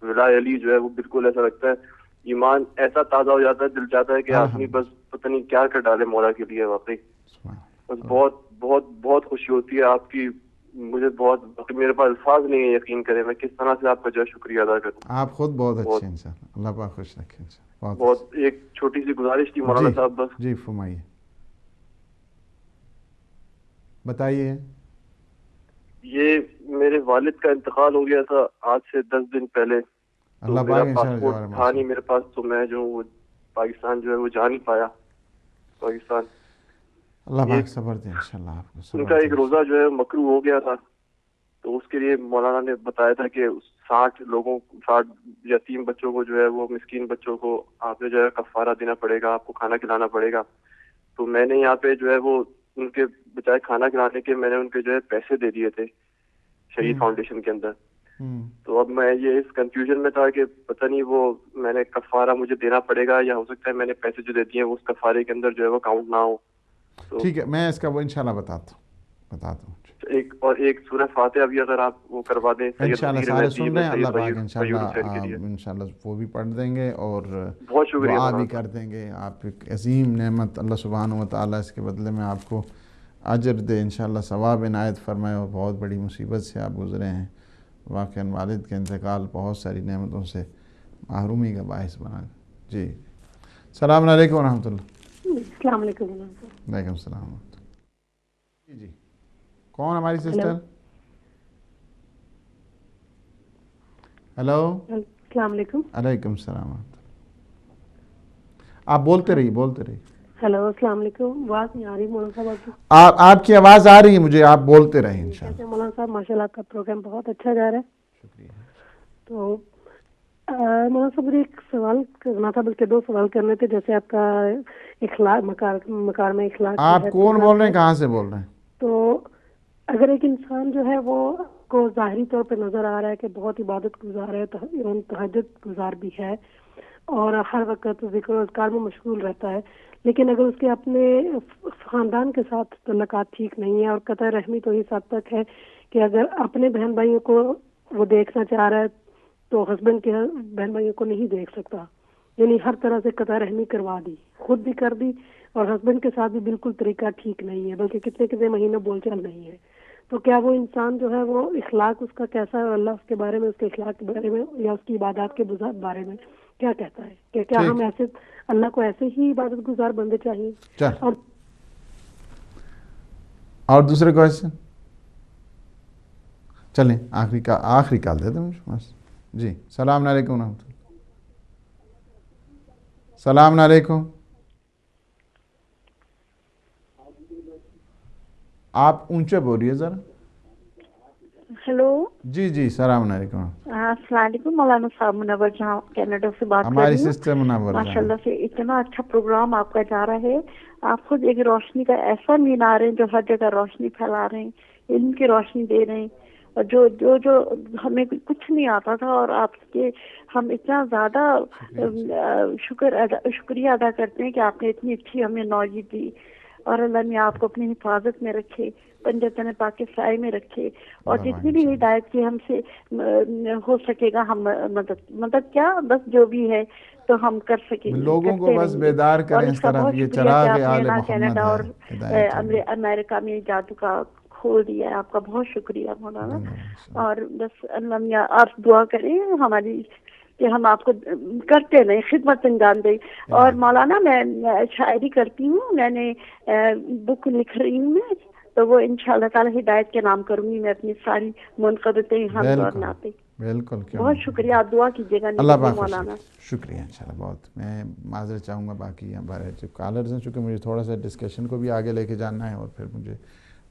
ولا علی جو ہے وہ بالکل ایسا لگتا ہے، ایمان ایسا تازہ ہو جاتا ہے، دل چاہتا ہے کہ آدمی بس پتہ نہیں کیا کر ڈالے مولا کے لیے. واقعی بس بہت بہت بہت خوشی ہوتی ہے آپ کی. مجھے بہت، میرے پاس الفاظ نہیں ہے یقین کریں میں کس طرح سے آپ کا جو ہے شکریہ ادا کروں. آپ خود بہت اچھے ہیں انشاءاللہ. اللہ پاک خوش رکھے انشاءاللہ. بہت ایک چھوٹی سی گزارش تھی مولانا صاحب بس. جی فرمائیے، بتائیے. یہ میرے والد کا انتقال ہو گیا تھا آج سے 10 دن پہلے. تو میرا پاسپورٹ تھا نہیں میرے پاس، تو میں جو وہ پاکستان جو ہے وہ جا نہیں پایا پاکستان. اللہ پاک صبر دے انشاءاللہ آپ کو. ان کا ایک روزہ جو ہے مکروہ ہو گیا تھا، تو اس کے لیے مولانا نے بتایا تھا کہ 60 یتیم بچوں کو جو ہے وہ مسکین بچوں کو آپ نے جو ہے کفارہ دینا پڑے گا، آپ کو کھانا کھلانا پڑے گا. تو میں نے یہاں پہ جو ہے وہ ان کے بجائے کھانا کھلانے کے میں نے ان کے جو ہے پیسے دے دیے تھے شہید فاؤنڈیشن کے اندر. تو اب میں یہ اس کنفیوژن میں تھا کہ پتہ نہیں وہ میں نے کفارہ مجھے دینا پڑے گا یا ہو سکتا ہے میں نے پیسے جو دے دیے وہ اس کفارے کے اندر جو ہے وہ کاؤنٹ نہ ہو. ٹھیک ہے، میں اس کا وہ انشاءاللہ بتاتا ہوں. ایک سورہ فاتحہ بھی اگر آپ وہ کروا دیں انشاءاللہ. سارے سن رہے ہیں. اللہ پاک انشاءاللہ وہ بھی پڑھ دیں گے اور بہت شکریہ دعا بھی کر دیں گے. آپ ایک عظیم نعمت اللہ سبحانہ و تعالیٰ اس کے بدلے میں آپ کو اجر دے انشاءاللہ، ثواب عنایت فرمائے. اور بہت بڑی مصیبت سے آپ گزرے ہیں، واقعاً والد کا انتقال بہت ساری نعمتوں سے محرومی کا باعث بنا. جی السلام علیکم ورحمۃ اللہ. السلام علیکم. وعلیکم السلام. جی کون ہماری سسٹر؟ ہیلو. السلام علیکم. علیکم السلام. آپ بولتے رہیے. ہیلو السلام علیکم. آواز نہیں آ رہی مولانا صاحب؟ آپ کی آواز آ رہی ہے مجھے, آپ بولتے رہیں انشاءاللہ. مولانا صاحب ماشاء اللہ آپ کا پروگرام بہت اچھا جا رہا ہے. شکریہ. تو مولانا صاحب مجھے ایک سوال کرنا تھا, بلکہ 2 سوال کرنے تھے. جیسے آپ کا اخلاق مکارم اخلاق آپ کون بول رہے ہیں, کہاں سے بول رہے ہیں؟ تو اگر ایک انسان جو ہے وہ کو ظاہری طور پہ نظر آ رہا ہے کہ بہت عبادت گزار ہے, تہجد گزار بھی ہے, اور ہر وقت ذکر و اذکار میں مشغول رہتا ہے, لیکن اگر اس کے اپنے خاندان کے ساتھ تعلقات ٹھیک نہیں ہے, اور قطع رحمی تو اس حد تک ہے کہ اگر اپنے بہن بھائیوں کو وہ دیکھنا چاہ رہا ہے تو ہسبینڈ کے بہن بھائیوں کو نہیں دیکھ سکتا, یعنی ہر طرح سے قطع رحمی کروا دی, خود بھی کر دی, اور ہسبینڈ کے ساتھ بھی بالکل طریقہ ٹھیک نہیں ہے, بلکہ کتنے مہینے بول چال نہیں ہے. تو کیا وہ انسان جو ہے وہ اخلاق اس کا کیسا ہے, اللہ اس کے بارے میں, اس کے اخلاق کے بارے میں, یا اس کی عبادات کے بارے میں کیا کہتا ہے, کہ کیا ہم ایسے اللہ کو ایسے ہی عبادت گزار بندے چاہیے؟ اور دوسرے کوشچن چلیں, آخری کال دے دیں بس. جی السلام علیکم ورحمۃ اللہ. السلام علیکم. آپ اونچے بولیے ذرا. ہیلو. جی السلام علیکم. السلام علیکم مولانا صاحب, منور جہاں کینیڈا سے بات کر رہی ہوں. ہماری سسٹر منور ماشاء اللہ سے اتنا اچھا پروگرام آپ کا جا رہا ہے. آپ خود ایک روشنی کا ایسا مینار ہیں جو ہر جگہ روشنی پھیلا رہے ہیں, علم کی روشنی دے رہے ہیں, اور جو ہمیں کچھ نہیں آتا تھا, اور آپ کے ہم اتنا زیادہ شکریہ ادا کرتے ہیں کہ آپ نے اتنی اچھی ہمیں نالج دی, اور اللہ نے آپ کو اپنی حفاظت میں رکھے, پنجتن پاک کے سائے میں رکھے, اور جتنی بھی ہدایت کی ہم سے ہو سکے گا ہم مدد کیا بس جو بھی ہے تو ہم کر سکیں گے, لوگوں کو بس بیدار کریں اس طرف, یہ چراغ آل محمد کینیڈا اور ہے. امریکہ میں جادو کا کھول دیا ہے. آپ کا بہت شکریہ مولانا. اور بس اللہ آپ دعا کریں ہماری کہ ہم آپ کو کرتے رہیں, خدمت انجام دیں. اور مولانا میں شاعری کرتی ہوں, میں نے بک لکھ رہی ہوں میں, تو وہ انشاءاللہ تعالی ہدایت کے نام کروں گی میں اپنی ساری منقبتیں حمد اور نعتیں. بالکل, بہت شکریہ, آپ دعا کیجیے گا مولانا. شکریہ انشاءاللہ. بہت میں معذرت چاہوں گا باقی ہمارے جو کالرز ہیں, چونکہ مجھے تھوڑا سا ڈسکشن کو بھی آگے لے کے جانا ہے, اور پھر مجھے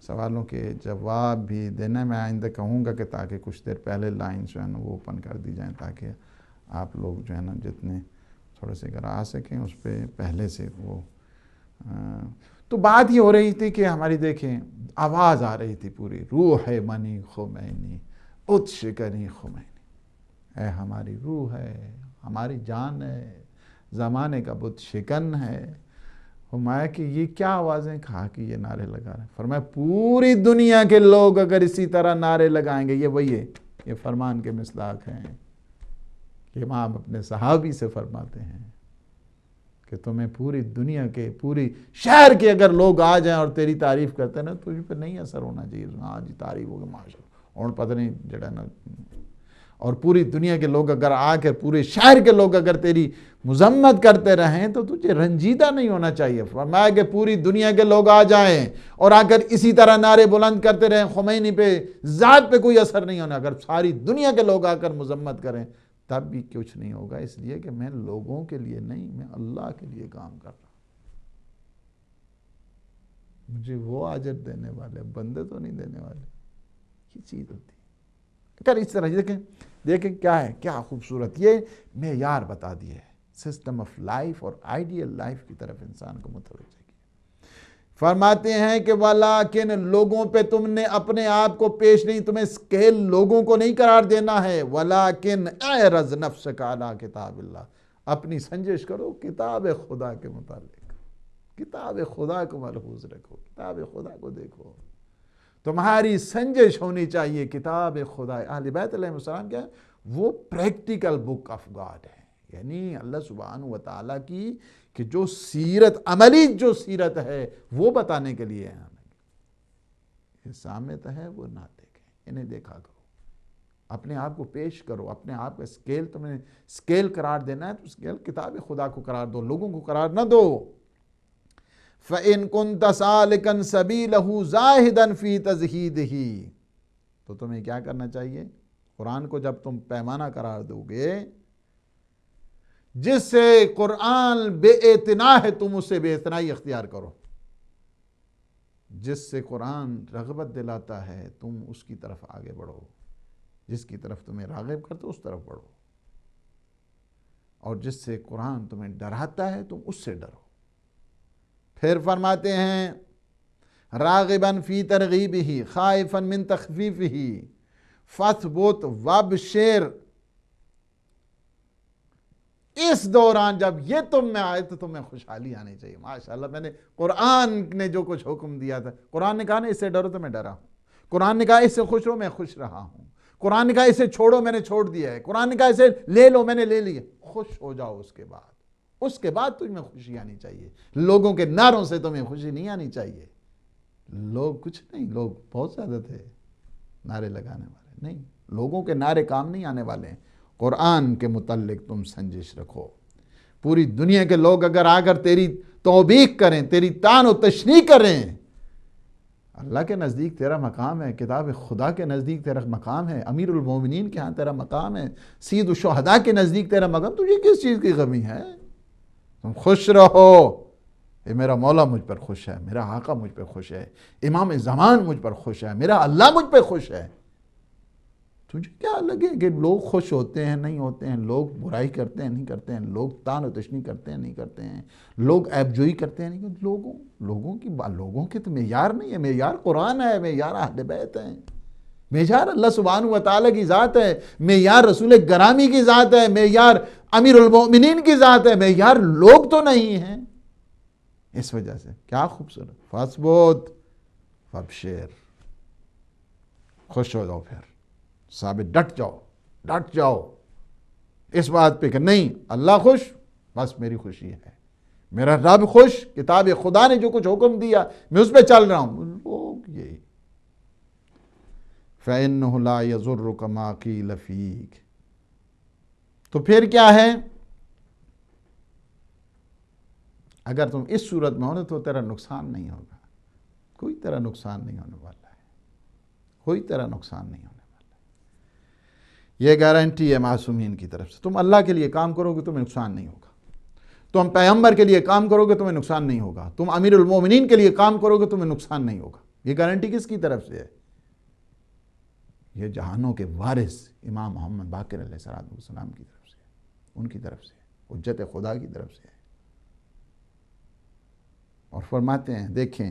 سوالوں کے جواب بھی دینا. میں آئندہ کہوں گا کہ تاکہ کچھ دیر پہلے لائنز جو ہے نا وہ اوپن کر دی جائیں, تاکہ آپ لوگ جو ہے نا جتنے تھوڑے سے اگر آ سکیں اس پہ پہلے سے وہ. تو بات یہ ہو رہی تھی کہ ہماری دیکھیں آواز آ رہی تھی پوری, روح منی خمینی ات شکنی خمینی, اے ہماری روح ہے, ہماری جان ہے, زمانے کا بت شکن ہے. فرمایا کہ یہ کیا آوازیں کھا کے یہ نعرے لگا رہے ہیں. فرمایا پوری دنیا کے لوگ اگر اسی طرح نعرے لگائیں گے, یہ وہی ہے, یہ فرمان کے مصداق ہیں. امام اپنے صحابی سے فرماتے ہیں کہ تمہیں پوری دنیا کے, پوری شہر کے اگر لوگ آ جائیں اور تیری تعریف کرتے ہیں نا, تو تجھ پہ نہیں اثر ہونا چاہیے, ہاں جی تعریف ہوگی ماشاءاللہ, اور پتہ نہیں جڑا نا. اور پوری دنیا کے لوگ اگر آ کے, پورے شہر کے لوگ اگر تیری مذمت کرتے رہیں تو تجھے رنجیدہ نہیں ہونا چاہیے. فرمایا کہ پوری دنیا کے لوگ آ جائیں اور آ کر اسی طرح نعرے بلند کرتے رہیں, خمینی پہ ذات پہ کوئی اثر نہیں ہونا. اگر ساری دنیا کے لوگ آ کر مذمت کریں تب بھی کچھ نہیں ہوگا, اس لیے کہ میں لوگوں کے لیے نہیں, میں اللہ کے لیے کام کر رہا ہوں. مجھے وہ اجر دینے والے بندے تو نہیں دینے والے. یہ چیز ہوتی ہے. اگر اس طرح دیکھیں کیا ہے, کیا خوبصورت یہ معیار بتا دیے ہے, سسٹم آف لائف اور آئیڈیل لائف کی طرف انسان کو متوجہ کیا. فرماتے ہیں کہ ولیکن لوگوں پہ تم نے اپنے آپ کو پیش نہیں, تمہیں اسکیل لوگوں کو نہیں قرار دینا ہے. ولیکن اعرض نفسک علی کتاب اللہ, اپنی سنجش کرو کتاب خدا کے متعلق, کتاب خدا کو ملحوظ رکھو, کتاب خدا کو دیکھو. تمہاری سنجش ہونی چاہیے کتاب خدا. اہل بیت علیہ السلام کیا ہے, وہ پریکٹیکل بک آف گاڈ ہے, یعنی اللہ سبحانہ و تعالیٰ کی کہ جو سیرت, عملی جو سیرت ہے وہ بتانے کے لیے ہیں. یہ سامت ہے وہ نہ دیکھیں, انہیں دیکھا کرو, اپنے آپ کو پیش کرو, اپنے آپ کا اسکیل تمہیں اسکیل قرار دینا ہے تو اسکیل کتاب خدا کو قرار دو, لوگوں کو قرار نہ دو. فَإِن كُنْتَ سَالِكًا سَبِيلَهُ زَاهِدًا فِي تَزْهِيدِهِ, تو تمہیں کیا کرنا چاہیے, قرآن کو جب تم پیمانہ قرار دو گے, جس سے قرآن بے اعتنا ہے تم اس سے بے اعتنائی اختیار کرو، جس سے قرآن رغبت دلاتا ہے تم اس کی طرف آگے بڑھو، جس کی طرف تمہیں راغب کرتے اس طرف بڑھو، اور جس سے قرآن تمہیں ڈراتا ہے تم اس سے ڈرو۔ پھر فرماتے ہیں راغباً فی ترغیبہ خائفاً من تخفیفہ فاثبت وابشر۔ اس دوران جب یہ تم میں آئے تو تمہیں خوشحالی آنی چاہیے۔ ماشاءاللہ، میں نے قرآن نے جو کچھ حکم دیا تھا، قرآن نے کہا نا اس سے ڈرو تو میں ڈرا ہوں، قرآن نے کہا اس سے خوش رہو میں خوش رہا ہوں، قرآن نے کہا اسے چھوڑو میں نے چھوڑ دیا ہے، قرآن نے کہا اسے لے لو میں نے لے لیا، خوش ہو جاؤ۔ اس کے بعد تمہیں خوشی آنی چاہیے۔ لوگوں کے نعروں سے تمہیں خوشی نہیں آنی چاہیے۔ لوگ کچھ نہیں، لوگ بہت زیادہ تھے نعرے لگانے والے، نہیں، لوگوں کے نعرے کام نہیں آنے والے ہیں۔ قرآن کے متعلق تم سنجش رکھو۔ پوری دنیا کے لوگ اگر آ کر تیری توبیخ کریں، تیری طعن و تشنیع کریں، اللہ کے نزدیک تیرا مقام ہے، کتاب خدا کے نزدیک تیرا مقام ہے، امیر المومنین کے ہاں تیرا مقام ہے، سید الشہداء کے نزدیک تیرا مقام، تجھے کس چیز کی غمی ہے؟ تم خوش رہو، کہ میرا مولا مجھ پر خوش ہے، میرا آقا مجھ پر خوش ہے، امام زمان مجھ پر خوش ہے، میرا اللہ مجھ پر خوش ہے۔ تجھے کیا لگے کہ لوگ خوش ہوتے ہیں نہیں ہوتے ہیں، لوگ برائی کرتے ہیں نہیں کرتے ہیں، لوگ طعن و تشنیع کرتے ہیں نہیں کرتے ہیں، لوگ عیب جوئی کرتے ہیں نہیں کرتے، لوگوں کے تو معیار نہیں ہے، معیار قرآن ہے، معیار اہل بیت ہے، معیار اللہ سبحانہ و تعالیٰ کی ذات ہے، معیار رسول گرامی کی ذات ہے، معیار امیر المومنین کی ذات ہے، معیار لوگ تو نہیں ہیں۔ اس وجہ سے کیا خوبصورت، فاثبت وابشر، خوش ہو جاؤ، پھر ثابت ڈٹ جاؤ اس بات پہ کہ نہیں، اللہ خوش، بس میری خوشی ہے، میرا رب خوش، کتاب خدا نے جو کچھ حکم دیا میں اس پہ چل رہا ہوں۔ لوگ یہی فَإِنَّهُ لَا يَضُرُّكَ مَا قِيلَ فِيكَ، تو پھر کیا ہے؟ اگر تم اس صورت میں ہونے تو تیرا نقصان نہیں ہوگا، کوئی تیرا نقصان نہیں ہونے والا ہے، کوئی تیرا نقصان نہیں ہونے والا ہے۔ یہ گارنٹی ہے معصومین کی طرف سے، تم اللہ کے لیے کام کرو گے تمہیں نقصان نہیں ہوگا، تم پیغمبر کے لیے کام کرو گے تمہیں نقصان نہیں ہوگا، تم امیر المومنین کے لیے کام کرو گے تمہیں نقصان نہیں ہوگا۔ یہ گارنٹی کس کی طرف سے ہے؟ یہ جہانوں کے وارث امام محمد باقر علیہ السلام کی طرف سے، ان کی طرف سے، حجت خدا کی طرف سے۔ اور فرماتے ہیں، دیکھیں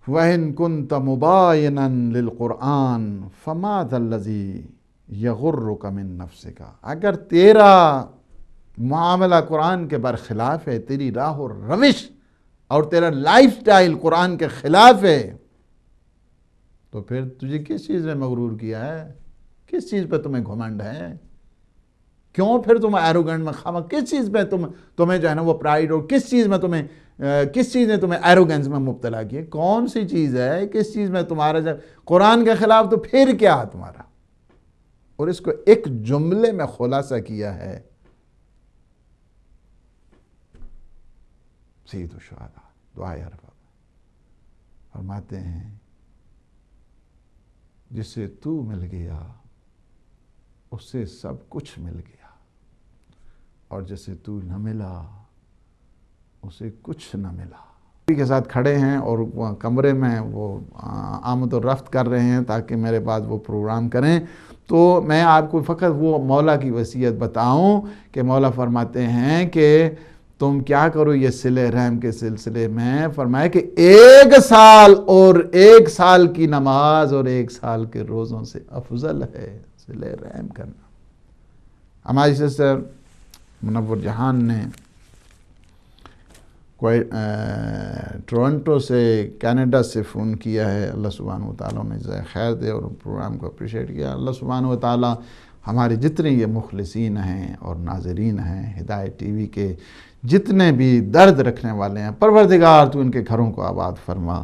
وَإِن كُنْتَ مُبَايِنًا لِلْقُرْآنِ فَمَاذَا الَّذِي يَغُرُّكَ مِن نَفْسِكَ، اگر تیرا معاملہ قرآن کے برخلاف ہے، تیری راہ و روش اور تیرا لائف سٹائل قرآن کے خلاف ہے، تو پھر تجھے کس چیز میں مغرور کیا ہے؟ کس چیز پہ تمہیں گھمنڈ ہے؟ کیوں پھر تم ایروگنٹ میں خامہ، کس چیز پہ تمہیں جو ہے نا وہ پرائیڈ، اور کس چیز نے تمہیں ایروگنس میں مبتلا کیا؟ کون سی چیز ہے؟ کس چیز میں تمہارا جب قرآن کے خلاف تو پھر کیا تمہارا؟ اور اس کو ایک جملے میں خلاصہ کیا ہے سید الشہداء دعائے عرفہ، فرماتے ہیں جس سے تو مل گیا اس سے سب کچھ مل گیا، اور جس سے تو نہ ملا اسے کچھ نہ ملا۔ کے ساتھ کھڑے ہیں اور کمرے میں وہ آمد و رفت کر رہے ہیں تاکہ میرے بعد وہ پروگرام کریں، تو میں آپ کو فقط وہ مولا کی وصیت بتاؤں کہ مولا فرماتے ہیں کہ تم کیا کرو یہ صلہ رحم کے سلسلے میں، فرمایا کہ 1 سال اور 1 سال کی نماز اور 1 سال کے روزوں سے افضل ہے صلہ رحم کرنا۔ ہماری سسٹر منور جہان نے ٹورنٹو سے کینیڈا سے فون کیا ہے، اللہ سبحانہ و تعالیٰ نے جزائے خیر دے، اور پروگرام کو اپریشیٹ کیا۔ اللہ سبحانہ و تعالیٰ ہمارے جتنے یہ مخلصین ہیں اور ناظرین ہیں، ہدایت ٹی وی کے جتنے بھی درد رکھنے والے ہیں، پروردگار تو ان کے گھروں کو آباد فرما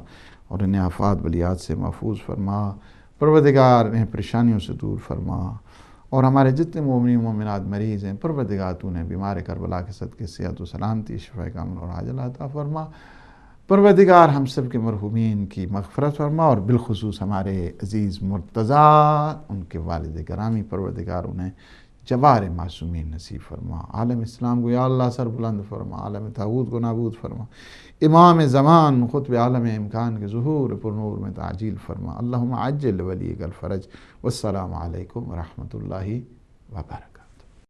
اور انہیں آفات بلیات سے محفوظ فرما، پروردگار انہیں پریشانیوں سے دور فرما، اور ہمارے جتنے مومنین مومنات مریض ہیں، پروردگار تو انہیں بیمار کربلا کے صدقے صحت و سلامتی، شفا کامل اور عاجل عطا فرما، پروردگار ہم سب کے مرحومین کی مغفرت فرما، اور بالخصوص ہمارے عزیز مرتضیٰ، ان کے والد گرامی، پروردگار انہیں جوار معصومین نصیب فرما، عالم اسلام کو یا اللہ سر بلند فرما، عالم طاغوت کو نابود فرما، امام زمان خطب عالم امکان کے ظہور پر نور میں تعجیل فرما، اللہم عجل ولیک الفرج، والسلام علیکم ورحمۃ اللہ وبرکاتہ۔